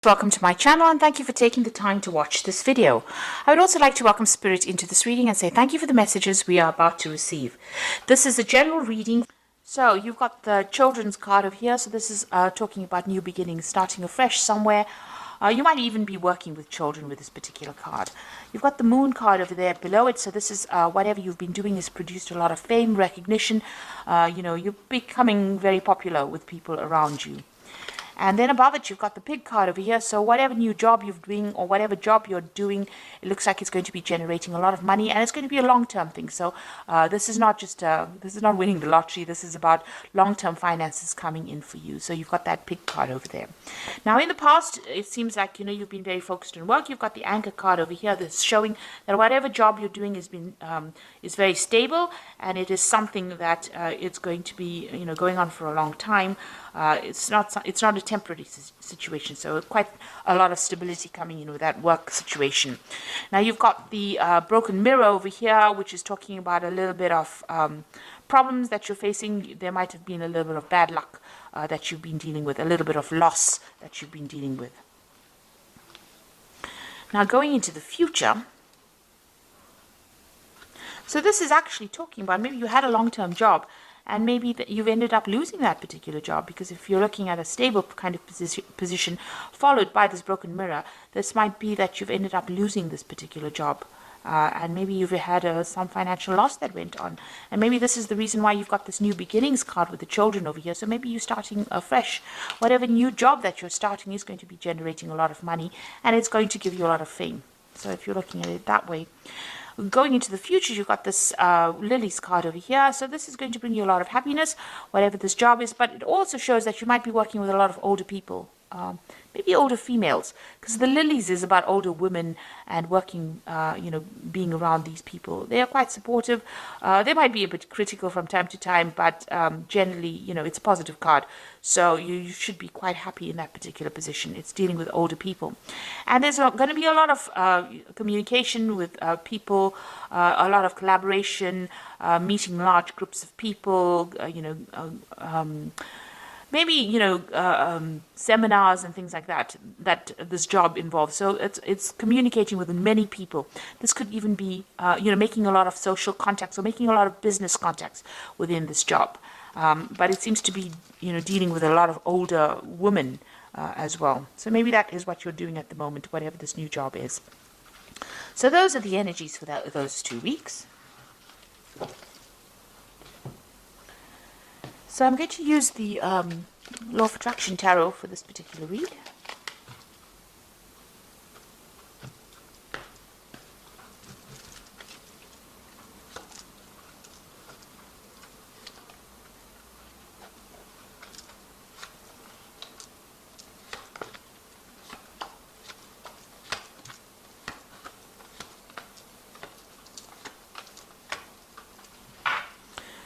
Welcome to my channel and thank you for taking the time to watch this video. I would also like to welcome Spirit into this reading and say thank you for the messages we are about to receive. This is a general reading. So you've got the children's card over here. So this is talking about new beginnings, starting afresh somewhere. You might even be working with children with this particular card. You've got the moon card over there below it. So this is whatever you've been doing has produced a lot of fame, recognition. You're becoming very popular with people around you. And then above it, you've got the pig card over here. So whatever new job you're doing or whatever job you're doing, it looks like it's going to be generating a lot of money, and it's going to be a long-term thing. So this is not just this is not winning the lottery. This is about long-term finances coming in for you. So you've got that pig card over there. Now, in the past, it seems like you've been very focused on work. You've got the anchor card over here that's showing that whatever job you're doing is very stable, and it is something that it's going to be going on for a long time. It's not a temporary situation, so quite a lot of stability coming in with that work situation. Now you've got the broken mirror over here, which is talking about a little bit of problems that you're facing. There might have been a little bit of bad luck that you've been dealing with, a little bit of loss that you've been dealing with. Now going into the future, so this is actually talking about maybe you had a long-term job, and maybe that you've ended up losing that particular job, because if you're looking at a stable kind of position followed by this broken mirror, this might be that you've ended up losing this particular job. And maybe you've had some financial loss that went on. And maybe this is the reason why you've got this new beginnings card with the children over here. So maybe you're starting afresh. Whatever new job that you're starting is going to be generating a lot of money, and it's going to give you a lot of fame. So if you're looking at it that way. Going into the future, you've got this Lily's card over here. So this is going to bring you a lot of happiness, whatever this job is. But it also shows that you might be working with a lot of older people, maybe older females, because the Lilies is about older women and working, being around these people. They are quite supportive. They might be a bit critical from time to time, but generally, it's a positive card. So you should be quite happy in that particular position. It's dealing with older people. And there's going to be a lot of communication with people, a lot of collaboration, meeting large groups of people, maybe seminars and things like that this job involves. So it's communicating with many people. This could even be making a lot of social contacts or making a lot of business contacts within this job. But it seems to be dealing with a lot of older women as well. So maybe that is what you're doing at the moment, whatever this new job is. So those are the energies for those 2 weeks. So I'm going to use the Law of Attraction Tarot for this particular read.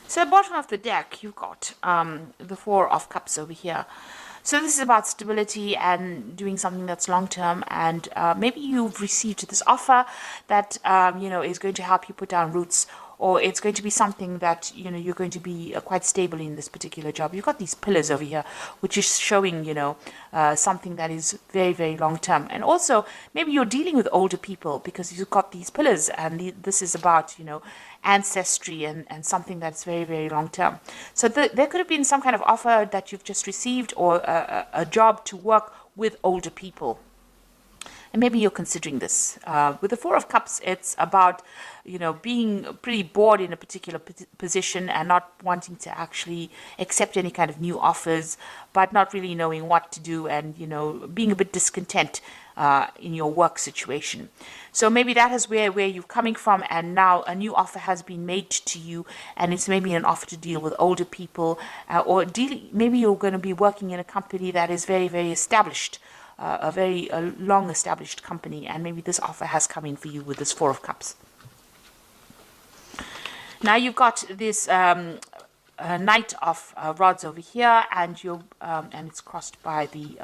So at the bottom of the deck, you've got the Four of Cups over here. So this is about stability and doing something that's long-term, and maybe you've received this offer that, is going to help you put down roots, or it's going to be something that, you're going to be quite stable in this particular job. You've got these pillars over here, which is showing, something that is very, very long-term. And also, maybe you're dealing with older people because you've got these pillars, and this is about, ancestry and something that's very, very long-term. So there could have been some kind of offer that you've just received, or a job to work with older people. And maybe you're considering this. With the Four of Cups, it's about, being pretty bored in a particular position and not wanting to actually accept any kind of new offers, but not really knowing what to do, and, being a bit discontent in your work situation. So maybe that is where you're coming from, and now a new offer has been made to you, and it's maybe an offer to deal with older people, or maybe you're going to be working in a company that is very, very established, a very long-established company, and maybe this offer has come in for you with this Four of Cups. Now you've got this Knight of Rods over here, and it's crossed by the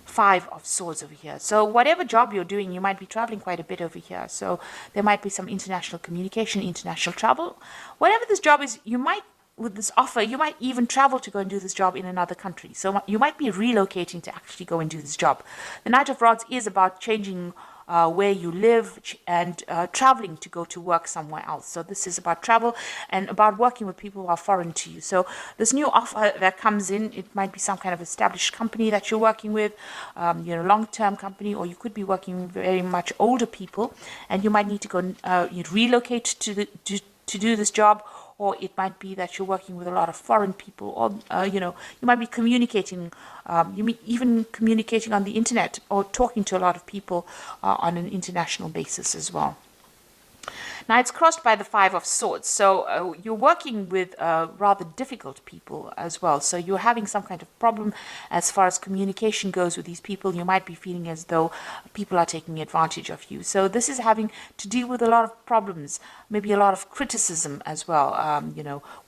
Five of Swords over here. So whatever job you're doing, you might be traveling quite a bit over here. So there might be some international communication, international travel. Whatever this job is, you might with this offer, you might even travel to go and do this job in another country. So you might be relocating to actually go and do this job. The Knight of Rods is about changing where you live and traveling to go to work somewhere else. So this is about travel and about working with people who are foreign to you. So this new offer that comes in, it might be some kind of established company that you're working with, long-term company, or you could be working with very much older people, and you might need to go relocate to do this job. Or it might be that you're working with a lot of foreign people, or you might be communicating, even communicating on the internet, or talking to a lot of people on an international basis as well. Now it's crossed by the Five of Swords, so you're working with rather difficult people as well. So you're having some kind of problem as far as communication goes with these people. You might be feeling as though people are taking advantage of you. So this is having to deal with a lot of problems, maybe a lot of criticism as well,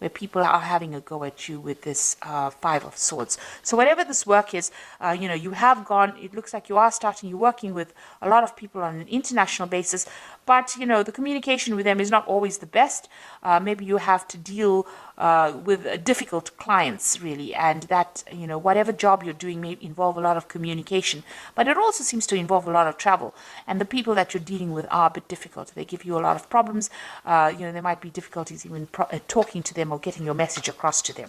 where people are having a go at you with this Five of Swords. So whatever this work is, you have gone, it looks like you're working with a lot of people on an international basis, but, the communication with them is not always the best. Maybe you have to deal with difficult clients, really, and that, whatever job you're doing may involve a lot of communication, but it also seems to involve a lot of travel, and the people that you're dealing with are a bit difficult. They give you a lot of problems. There might be difficulties even talking to them or getting your message across to them.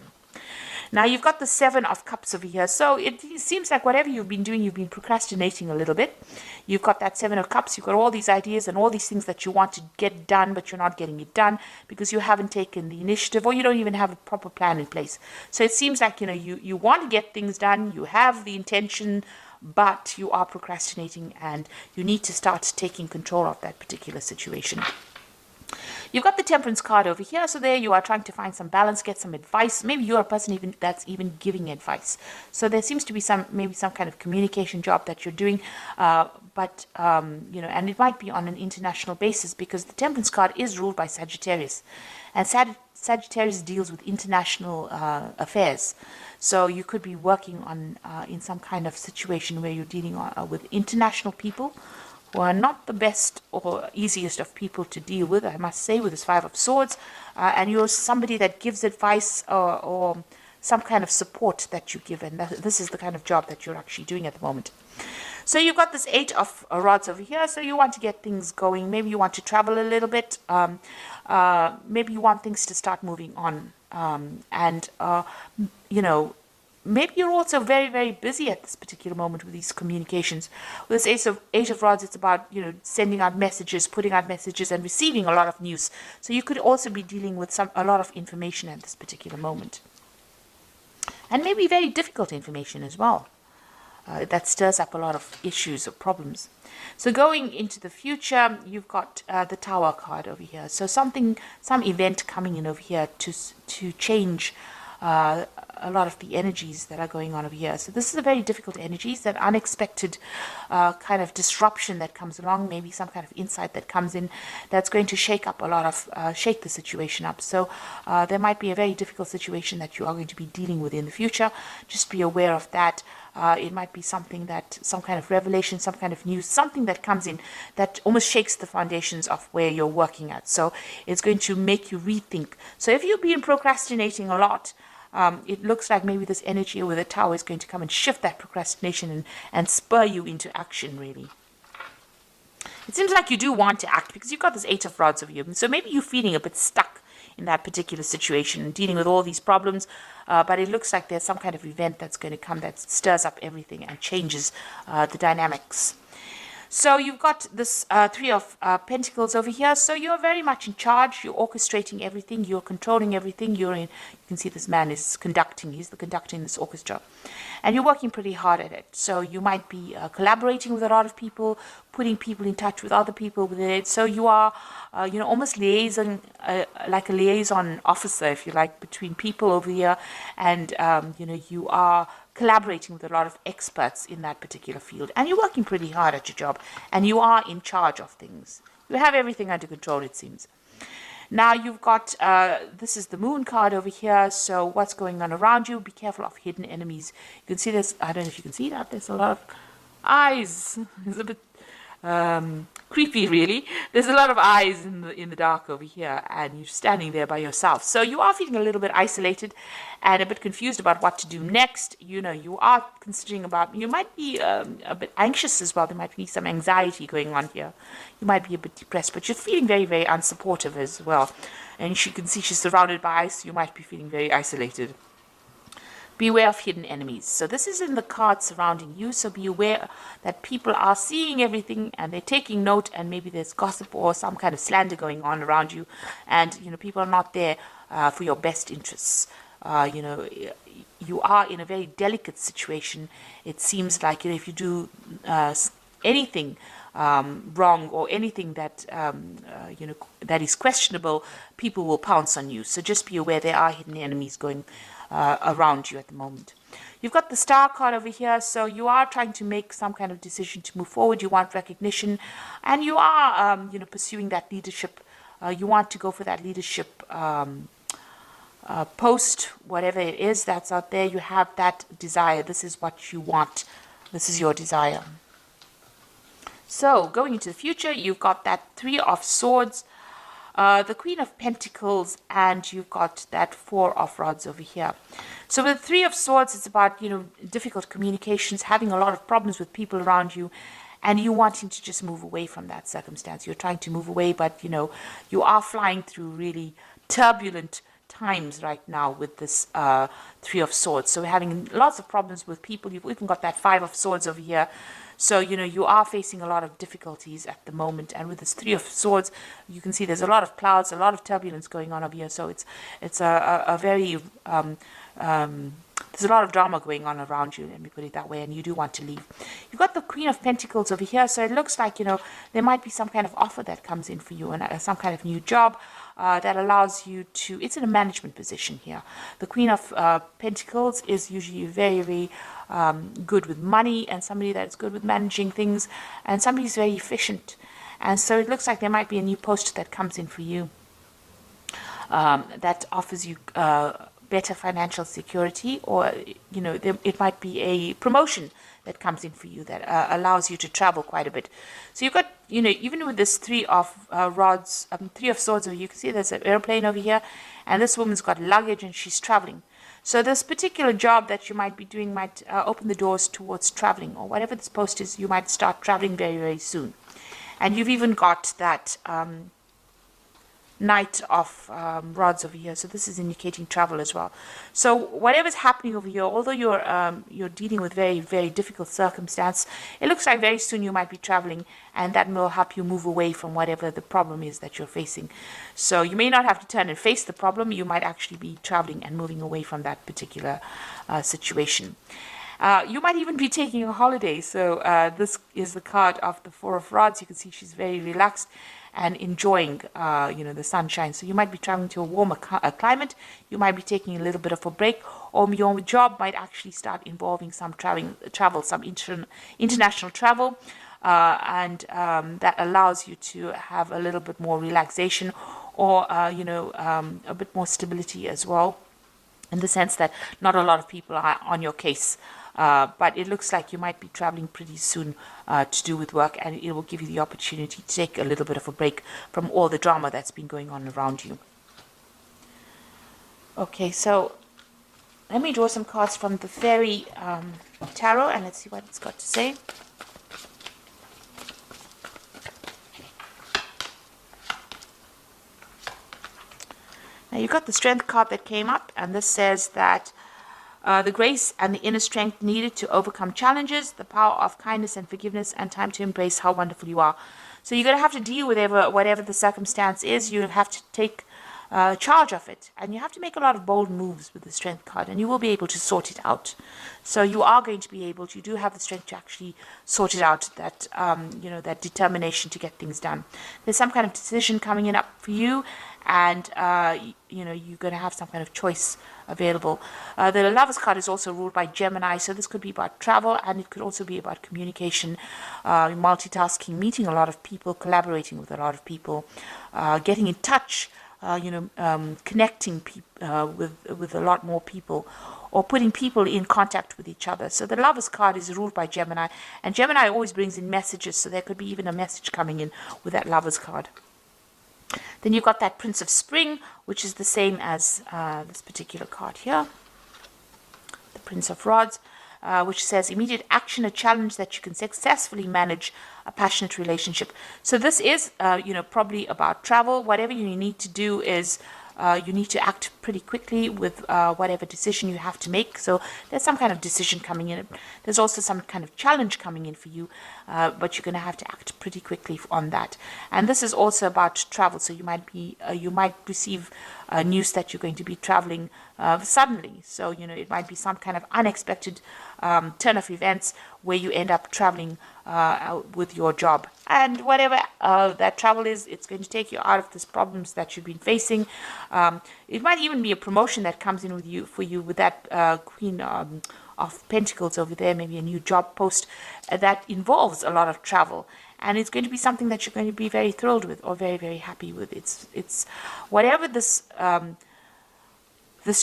Now you've got the Seven of Cups over here. So it seems like whatever you've been doing, you've been procrastinating a little bit. You've got that Seven of Cups. You've got all these ideas and all these things that you want to get done, but you're not getting it done because you haven't taken the initiative, or you don't even have a proper plan in place. So it seems like, you want to get things done. You have the intention, but you are procrastinating, and you need to start taking control of that particular situation. You've got the Temperance card over here, so there you are trying to find some balance, get some advice. Maybe you're a person that's even giving advice. So there seems to be maybe some kind of communication job that you're doing, and it might be on an international basis, because the Temperance card is ruled by Sagittarius, and Sagittarius deals with international affairs. So you could be working on in some kind of situation where you're dealing with international people, who are not the best or easiest of people to deal with, I must say, with this Five of Swords. And you're somebody that gives advice or some kind of support that you give. And this is the kind of job that you're actually doing at the moment. So you've got this Eight of Rods over here. So you want to get things going. Maybe you want to travel a little bit. Maybe you want things to start moving on. Maybe you're also very, very busy at this particular moment with these communications. With this Eight of Rods, it's about, sending out messages, putting out messages, and receiving a lot of news. So you could also be dealing with a lot of information at this particular moment. And maybe very difficult information as well. That stirs up a lot of issues or problems. So going into the future, you've got the Tower card over here. So some event coming in over here to change a lot of the energies that are going on over here. So this is a very difficult energy. It's that unexpected kind of disruption that comes along, maybe some kind of insight that comes in that's going to shake the situation up. So there might be a very difficult situation that you are going to be dealing with in the future. Just be aware of that. It might be some kind of revelation, some kind of news, something that comes in that almost shakes the foundations of where you're working at. So it's going to make you rethink. So if you've been procrastinating a lot, it looks like maybe this energy with the Tower is going to come and shift that procrastination and spur you into action, really. It seems like you do want to act because you've got this Eight of Rods over you. So maybe you're feeling a bit stuck in that particular situation, dealing with all these problems, but it looks like there's some kind of event that's going to come that stirs up everything and changes the dynamics. So you've got this Three of Pentacles over here. So you're very much in charge. You're orchestrating everything. You're controlling everything. You can see this man is conducting. He's the conductor in this orchestra. And you're working pretty hard at it. So you might be collaborating with a lot of people, putting people in touch with other people with it. So you are, almost liaison, like a liaison officer, if you like, between people over here. And, you are collaborating with a lot of experts in that particular field, and you're working pretty hard at your job, and you are in charge of things. You have everything under control, it seems. Now you've got, this is the Moon card over here, so what's going on around you? Be careful of hidden enemies. You can see this, I don't know if you can see that, there's a lot of eyes. It's a bit creepy, really. There's a lot of eyes in the dark over here, and you're standing there by yourself. So you are feeling a little bit isolated and a bit confused about what to do next. You know, you are considering about, you might be a bit anxious as well. There might be some anxiety going on here. You might be a bit depressed, but you're feeling very, very unsupportive as well. And you can see she's surrounded by ice. You might be feeling very isolated. Beware of hidden enemies. So this is in the card surrounding you. So be aware that people are seeing everything and they're taking note, and maybe there's gossip or some kind of slander going on around you. And, you know, people are not there for your best interests. You know, you are in a very delicate situation. It seems like, you know, if you do anything wrong or anything that, you know, that is questionable, people will pounce on you. So just be aware there are hidden enemies going around you at the moment. You've got the Star card over here, so you are trying to make some kind of decision to move forward. You want recognition, and you are, you know, pursuing that leadership. You want to go for that leadership post, whatever it is that's out there. You have that desire. This is what you want. This is your desire. So going into the future, you've got that Three of Swords, the Queen of Pentacles, and you've got that Four of Rods over here. So with the Three of Swords, it's about, you know, difficult communications, having a lot of problems with people around you, and you wanting to just move away from that circumstance. You're trying to move away, but, you know, you are flying through really turbulent times right now with this Three of Swords. So we're having lots of problems with people. You've even got that Five of Swords over here. So, you know, you are facing a lot of difficulties at the moment. And with this Three of Swords, you can see there's a lot of clouds, a lot of turbulence going on over here. So it's a very, there's a lot of drama going on around you, let me put it that way, and you do want to leave. You've got the Queen of Pentacles over here. So it looks like, you know, there might be some kind of offer that comes in for you, and some kind of new job that allows you to, it's in a management position here. The Queen of Pentacles is usually very, very good with money, and somebody that's good with managing things, and somebody who's very efficient. And so it looks like there might be a new post that comes in for you that offers you better financial security, or, you know, it might be a promotion that comes in for you that allows you to travel quite a bit. So you've got, you know, even with this Three of Rods, Three of Swords, you can see there's an airplane over here, and this woman's got luggage and she's traveling. So this particular job that you might be doing might open the doors towards traveling, or whatever this post is, you might start traveling very, very soon. And you've even got that Knight of Rods over here, so this is indicating travel as well. So whatever's happening over here, although you're dealing with very, very difficult circumstance, it looks like very soon you might be traveling, and that will help you move away from whatever the problem is that you're facing. So you may not have to turn and face the problem. You might actually be traveling and moving away from that particular situation. You might even be taking a holiday. So this is the card of the Four of Rods. You can see she's very relaxed and enjoying, you know, the sunshine. So you might be traveling to a warmer climate. You might be taking a little bit of a break, or your job might actually start involving some travel, some international travel, and that allows you to have a little bit more relaxation, or you know, a bit more stability as well, in the sense that not a lot of people are on your case. But it looks like you might be traveling pretty soon to do with work, and it will give you the opportunity to take a little bit of a break from all the drama that's been going on around you. Okay, so let me draw some cards from the Fairy Tarot, and let's see what it's got to say. Now you've got the Strength card that came up, and this says that the grace and the inner strength needed to overcome challenges, the power of kindness and forgiveness, and time to embrace how wonderful you are. So you're going to have to deal with whatever the circumstance is. You have to take charge of it, and you have to make a lot of bold moves with the Strength card, and you will be able to sort it out. So you are going to be able to, you do have the strength to actually sort it out, that you know, that determination to get things done. There's some kind of decision coming in up for you, and you know, you're going to have some kind of choice available. The Lovers card is also ruled by Gemini, so this could be about travel, and it could also be about communication, multitasking, meeting a lot of people, collaborating with a lot of people, getting in touch connecting with a lot more people, or putting people in contact with each other. So the Lovers card is ruled by Gemini, and Gemini always brings in messages, so there could be even a message coming in with that Lovers card. Then you've got that Prince of Spring, which is the same as this particular card here. The Prince of Rods, which says immediate action, a challenge that you can successfully manage, a passionate relationship. So this is, probably about travel. Whatever you need to do is you need to act pretty quickly with whatever decision you have to make. So there's some kind of decision coming in. There's also some kind of challenge coming in for you, but you're going to have to act pretty quickly on that. And this is also about travel. So you might receive news that you're going to be traveling suddenly. So it might be some kind of unexpected turn of events where you end up traveling with your job, and whatever that travel is, it's going to take you out of these problems that you've been facing. It might even be a promotion that comes in for you with that Queen of Pentacles over there, maybe a new job post that involves a lot of travel. And it's going to be something that you're going to be very thrilled with, or very, very happy with. It's whatever this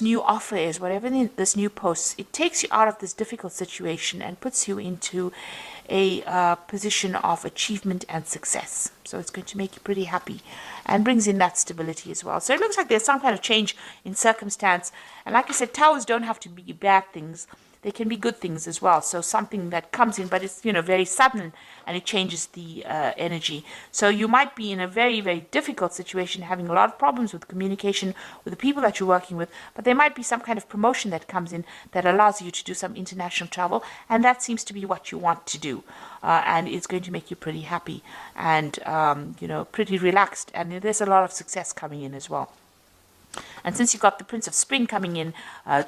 new offer is, whatever this new post, it takes you out of this difficult situation and puts you into a position of achievement and success. So it's going to make you pretty happy and brings in that stability as well. So it looks like there's some kind of change in circumstance. And like I said, towers don't have to be bad things. They can be good things as well. So something that comes in, but it's very sudden, and it changes the energy. So you might be in a very, very difficult situation, having a lot of problems with communication with the people that you're working with, but there might be some kind of promotion that comes in that allows you to do some international travel, and that seems to be what you want to do. And it's going to make you pretty happy and pretty relaxed, and there's a lot of success coming in as well. And since you've got the Prince of Spring coming in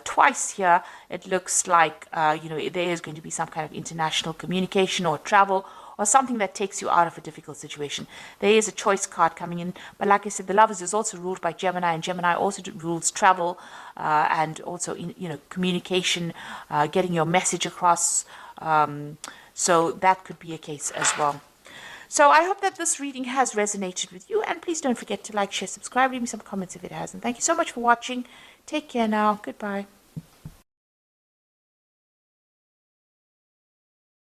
twice here, it looks like, there is going to be some kind of international communication or travel, or something that takes you out of a difficult situation. There is a choice card coming in, but like I said, the Lovers is also ruled by Gemini, and Gemini also rules travel and also communication, getting your message across. So that could be a case as well. So I hope that this reading has resonated with you, and please don't forget to like, share, subscribe, leave me some comments if it has. And thank you so much for watching. Take care now. Goodbye.